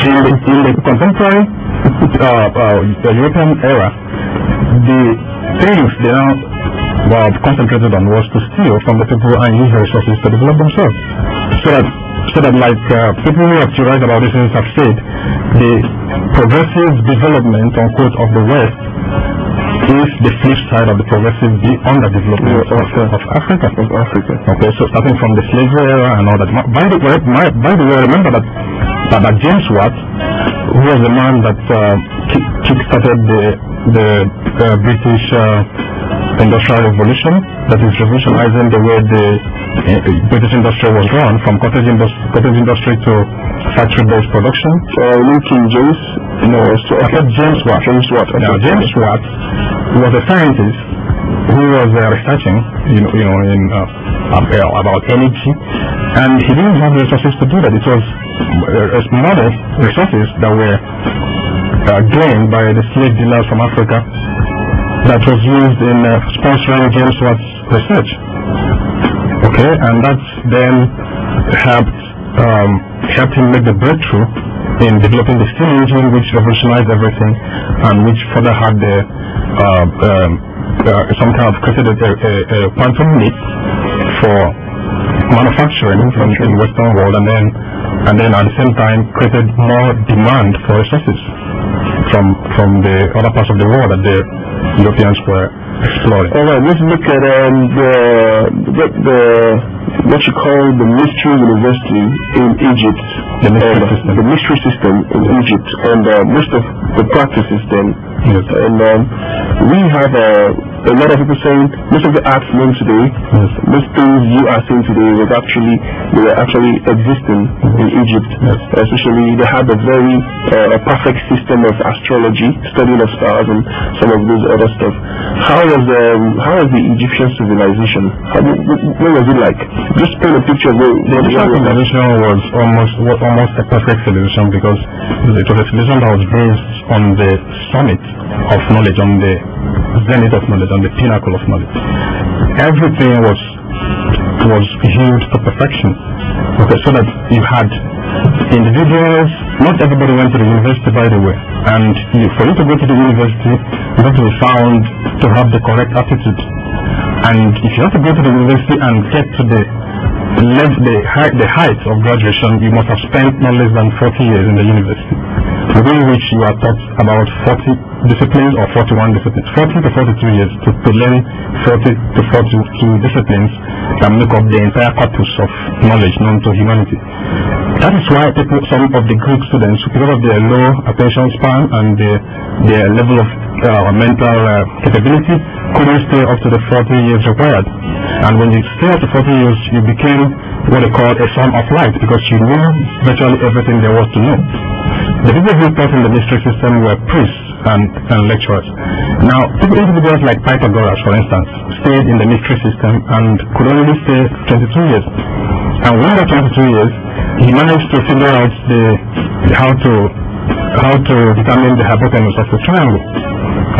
In the contemporary the European era, the things they now concentrated on was to steal from the people and use the resources to develop themselves. So that like people who have theorized about these things have said, the progressive development, unquote, of the West is the flip side of the progressive underdevelopment of Africa. Okay, so starting from the slavery era and all that. By the way, remember that James Watt, who was the man that kick-started the British Industrial Revolution, that is revolutionizing the way the British industry was run, from cottage industry to factory-based production. King James? No, James Watt. James Watt. Okay. Now, James Watt was a scientist who was researching, about energy, and he didn't have the resources to do that. It was modest resources that were gained by the slave dealers from Africa that was used in sponsoring James Watt's research. Okay, and that then helped him make the breakthrough in developing the steam engine, which revolutionized everything, and which further had some kind of created a quantum leap for manufacturing in Western world, and then at the same time created more demand for resources from the other parts of the world that the Europeans were exploring. All right, let's look at what you call the mystery university in Egypt. The mystery system in Egypt, and most of the practices then. Yes. And we have a lot of people saying most of the arts known today, yes, most things you are seeing today they were actually existing in Egypt. Yes. Especially they had a very perfect system of astrology, studying of stars and some of those other stuff. How was the Egyptian civilization? What was it like? Just paint a picture of the Egyptian civilization was almost a perfect civilization, because it was a civilization that was based on the summit of knowledge, on the zenith of knowledge, on the pinnacle of knowledge. Everything was healed to perfection. Okay, so that you had individuals. Not everybody went to the university, by the way, and for you to go to the university, you have to be found to have the correct attitude. And if you have to go to the university and get to the height of graduation, you must have spent not less than 40 years in the university, within which you are taught about 40 disciplines or 41 disciplines, 40 to 42 years to learn 40 to 42 disciplines that make up the entire corpus of knowledge known to humanity. That is why some of the Greek students, because of their low attention span and their level of mental capability, couldn't stay up to the 40 years required. And when you stay up to 40 years, you became what they call a son of light, because you knew virtually everything there was to know. The people who taught in the mystery system were priests and lecturers. Now, individuals like Pythagoras, for instance, stayed in the mystery system and could only stay 22 years. And within the 22 years, he managed to figure out how to determine the hypotenuse of the triangle.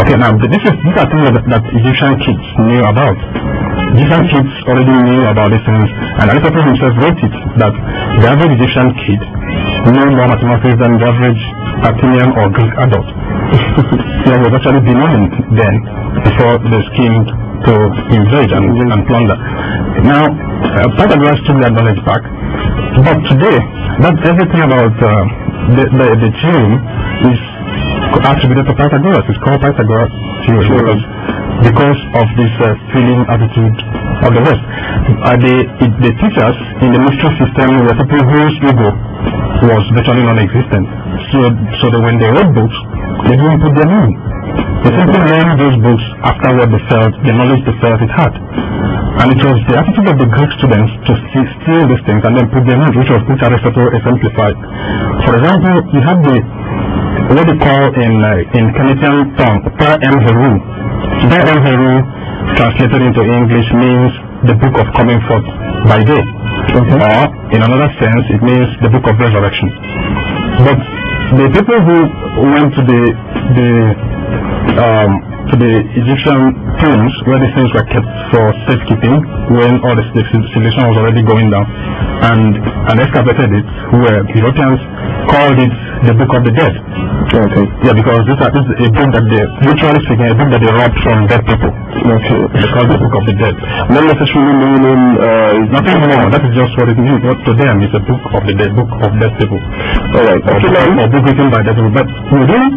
Okay, now these are things that Egyptian kids knew about. Egyptian kids already knew about these things, and Aristotle himself wrote it, that the average Egyptian kid knew more mathematics than the average Athenian or Greek adult. They were actually benign then, before they schemed to invade and plunder. Now, Pythagoras took that knowledge back, but today, that's everything about the theorem is attributed to Pythagoras. It's called Pythagoras theorem because of this feeling attitude of the West. The teachers in the mystery system were people whose ego was virtually non-existent. So that when they wrote books, they didn't put their name. They simply learned those books after what they felt, the knowledge they felt it had. And it was the attitude of the Greek students to steal these things and then put their names, which Aristotle exemplified. For example, you have what they call in Canadian tongue, Per M Heru. Per M Heru, translated into English, means the book of coming forth by day. Okay. Or, in another sense, it means the book of resurrection. But the people who went to the to the Egyptian tombs where these things were kept for safekeeping when all the civilization was already going down, and excavated it, where Europeans called it the Book of the Dead. Okay. Yeah, because this is a book that they, literally speaking, a book that they robbed from dead people. Okay. They call it the Book of the Dead. Not necessarily meaning Nothing more. That is just what it means. What to them is a book of the dead, book of dead people. Alright. Or book written by dead people. But within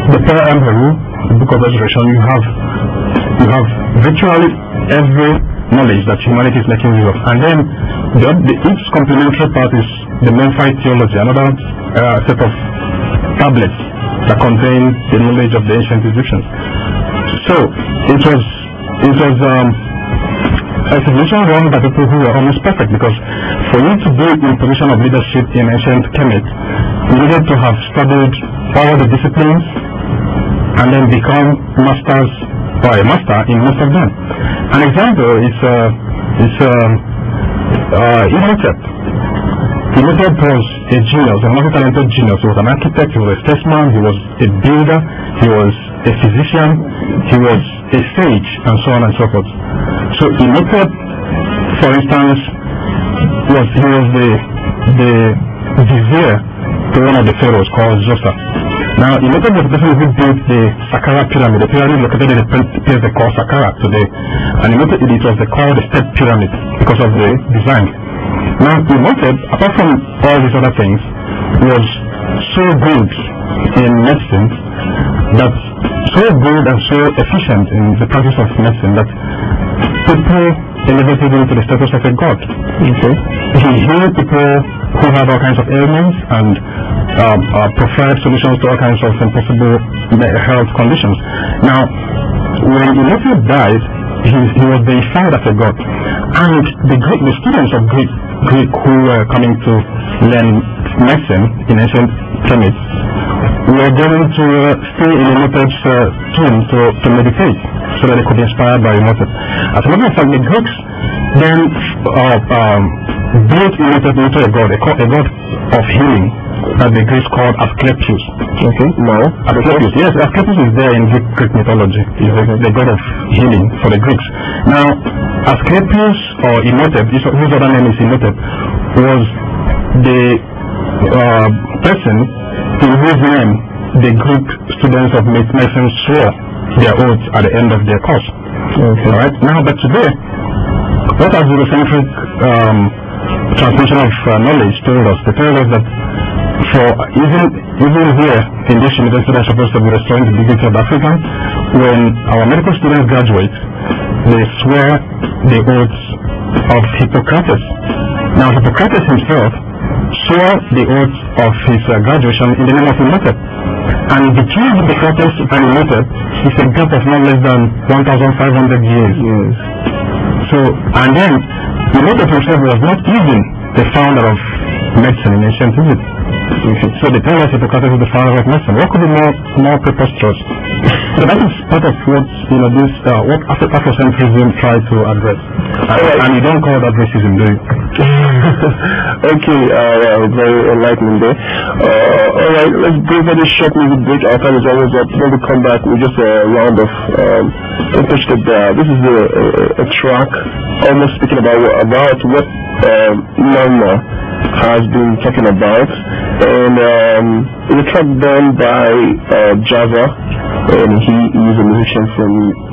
the Prayer Heru, the Book of Resurrection, you have virtually every knowledge that humanity is making use of. And then each complementary part is the Memphite theology, another set of tablets that contain the knowledge of the ancient Egyptians. So it was a civilization run by people who were almost perfect, because for you to be in position of leadership in ancient Kemet, you needed to have studied all the disciplines and then become masters or a master in most of them. An example is Imhotep. Imhotep was a genius, a multi-talented genius. He was an architect, he was a statesman, he was a builder, he was a physician, he was a sage, and so on and so forth. So Imhotep, for instance, was the vizier to one of the pharaohs called Zosa. Now, Imhotep was the person who built the Saqqara pyramid, the pyramid located in the place they call Saqqara today. And Imhotep, it was called the step pyramid because of the design. Now, Imhotep, apart from all these other things, was so good in medicine, and so efficient in the practice of medicine that people elevated him to the status of a god. Okay. He healed people who had all kinds of ailments and preferred solutions to all kinds of impossible health conditions. Now, when Imhotep died, he was deified as a god, and the students of Greek who were coming to learn medicine in ancient Kemet were going to stay in Imhotep's tomb to meditate, so that they could be inspired by Imhotep. As a matter of fact, the Greeks then built Imhotep into a god of healing that the Greeks called Asclepius. Okay. No. Asclepius. Yes, Asclepius is there in Greek mythology. He's the god of healing for the Greeks. Now, Asclepius or Imhotep, whose other name is Imhotep, was the person in whose name the Greek students of medicine swore their oaths at the end of their course. Okay. All right. Now, but today, what has the centric transmission of knowledge told us? They told us that for even here in this university that's supposed to be restoring the dignity of Africa, when our medical students graduate, they swear the oaths of Hippocrates. Now, Hippocrates himself swore the oath of his graduation in the name of Imhotep. And between Hippocrates and Imhotep is a gap of not less than 1,500 years. Yes. So, and then Imhotep himself was not even the founder of medicine in ancient Egypt. So they tell us Hippocrates is the founder of medicine. What could be more preposterous? So that is part of what what Afrocentrism tried to address. And you don't call that racism, do you? Okay, very enlightening there. Alright, let's go for this short music break. Our time is almost up. When we come back, we just a round of interested. This is a track almost speaking about what Nana has been talking about, and it's a track done by Java, and he is a musician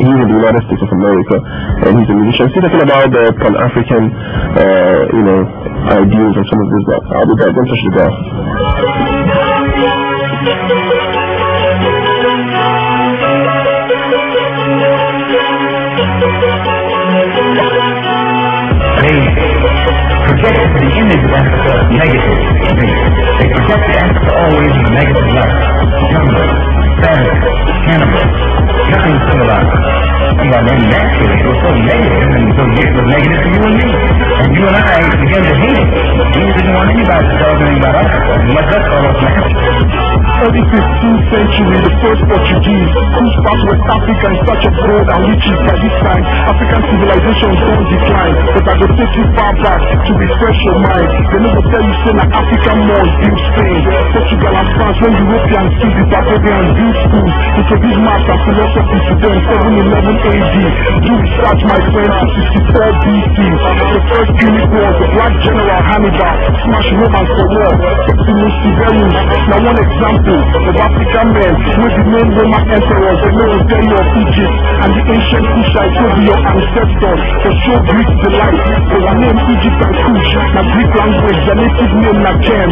he's in the United States of America, and he's a musician. He's talking about the Pan-African, ideals and some of this stuff. I'll be back. Don't touch the dial. Project the image of Africa negative. They project the Africa always in a negative light. Jungle, savage, cannibal, nothing civilized. Well, then naturally it was so negative, and so it was negative to you and me. And you and I began to hate it. We didn't want anybody to talk anything about Africa, much less all of Africa. So this is 16th century, the first Portuguese cruised past West Africa in search of gold and riches. By this time, African civilizations don't decline. But I go take you far back to refresh your mind. They never tell you say that African Moors built Spain, Portugal and France. When Europeans see the Barbarians build schools, introduce maths and philosophy to them. 711 AD. Do research, my friend. 264 BC. The first Punic War, the Black General Hannibal smashed Romans for war. Septimus Severus. Now one example of African men with the main Roman emperors. They never tell you of Egypt and the ancient Kushites will be your ancestors. For show Greek delight. They were named Egypt and Kush. Now Greek language, the native name na Ken.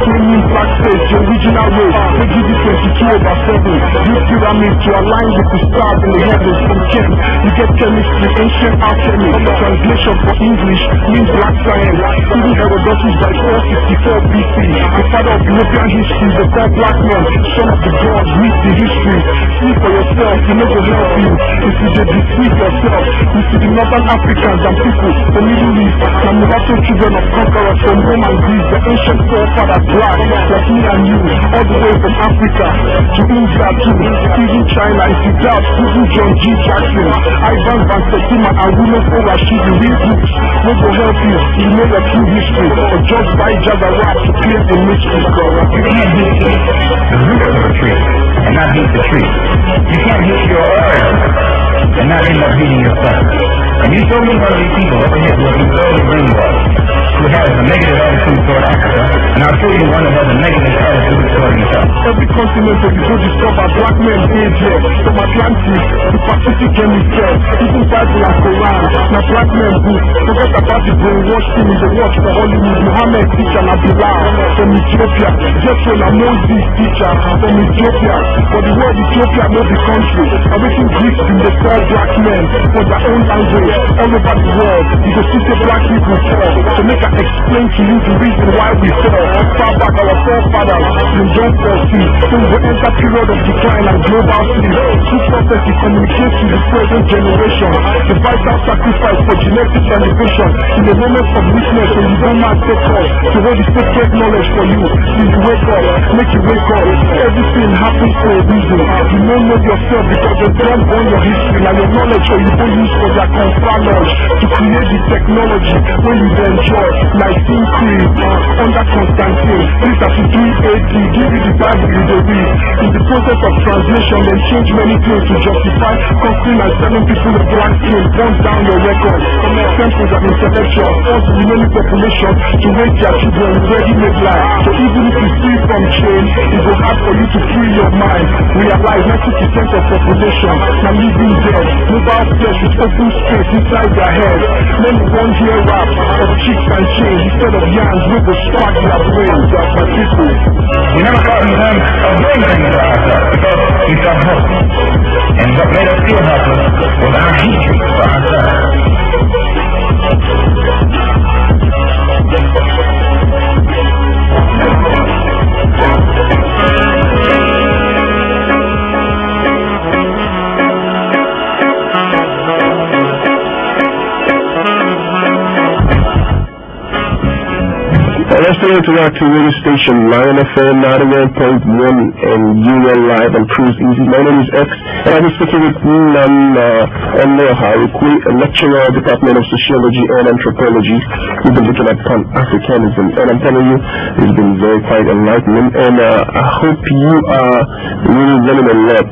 Meaning black face, the original race. They give you 22/7. Use pyramids to align with the stars in the heavens from Ken. You get chemistry, ancient alchemy. Translation for English means black science. Even Herodotus by 464 BC. The father of European history, the third black man, son of the gods, read the history. See for yourself, you know will help you. If you did deceive yourself, you see the northern Africans and people, the Middle East, and mulatto children of conquerors from Rome and Greece, the ancient forefathers black, like me and you, all the way from Africa to India too, even China. If you doubt, Google John G. Jackson, Ivan Van Septima, and William O. Rashid, the real books, what will help you, you know your true history, or just buy Jagger rap to clear the mystery. You can't hit the root of a tree and not hit the tree. You can't hit your oil and not end up hitting yourself. And you show me one of these people over here who have been thoroughly brainwashed, who has a negative attitude toward Africa, and I'll show you one that has a negative attitude toward himself. Every continent that you go discover black men age here, from Atlantis to Pacific Hemisphere, even Bible and Quran. Now black men who forget about the brainwashed thing in the watch for Hollywood. Muhammad teacher and Abdullah from Ethiopia, Jethro and Moses teacher from Ethiopia. For the word Ethiopia know the country, everything Greeks in the call black men for their own language. All over the world, you can see the black people fall. So make I explain to you the reason why we fall. Far back our forefathers, in John 14, so we will enter period of decline and global sleep. True prophecy communicates to the present generation. The vital sacrifice for genetic elevation. In the moment of weakness, when you don't mind take off, to hold the sacred knowledge for you. Till you wake up, make you wake up. Everything happens for a reason. You don't know yourself because they don't own your history. Now your knowledge or you don't use for their knowledge to create the technology when you enjoy. Nicene Creed under Constantine 333 AD, give you the Bible you dey read. In the process of translation, they change many things to justify conquering and selling people of black skin, burn down your record. Temples and intellectuals force the remaining population to raise their children with ready-made life. So even if you free from chain, it will hard for you to free your mind. Realize 90% of population now living dead, mobile flesh with open space inside their head. Many won't hear rap of chicks and chains instead of yams with the spark their brains. That's my people. We never thought in terms of doing things for ourselves because we felt helpless. And what made us feel helpless was our hatred for ourselves. Let's turn to our radio station, Lion FM 91.1 and UL Live and Cruise Easy. My name is X, and I'll be speaking with Nam Onoha, a lecturer at the Department of Sociology and Anthropology. We've been looking at Pan-Africanism, and I'm telling you, it's been very quite enlightening, and I hope you are really learning a lot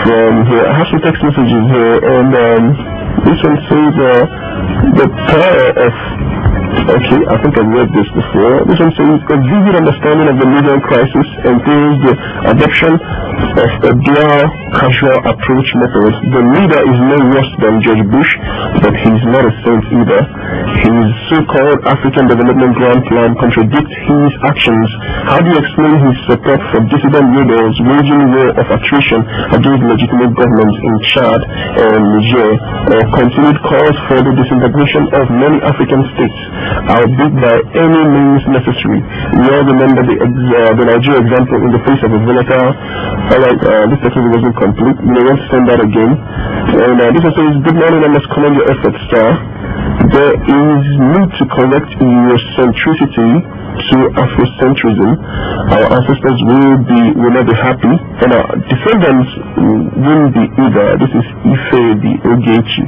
from here. I have some text messages here, and this one says the power of... Okay, I think I've read this before. This one says, a vivid understanding of the Libyan crisis entails the adoption of a dual casual approach method. The leader is no worse than George Bush, but he's not a saint either. His so-called African Development Grand Plan contradicts his actions. How do you explain his support for dissident rebels waging war of attrition against legitimate governments in Chad and Niger, or continued calls for the disintegration of many African states? I'll bid by any means necessary. We all remember the Nigeria example in the face of a volatile. Alright, this technically wasn't complete. You know, let's send that again. And this also is good morning, I must commend your efforts, sir. There is need to correct Eurocentricity to Afrocentrism. Our ancestors will not be happy, and our descendants will be either. This is Ife the Ogechi.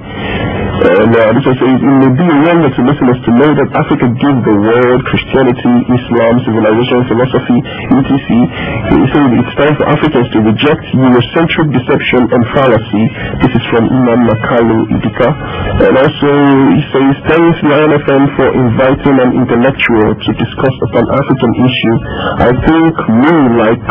And this also says, it may be a wonder to listeners to know that Africa gave the world Christianity, Islam, civilization, philosophy, etc. He says it's time for Africans to reject Eurocentric deception and fallacy. This is from Imam Makalu Idika. And also he says, thanks to INFM for inviting an intellectual to discuss upon African issues. I think me like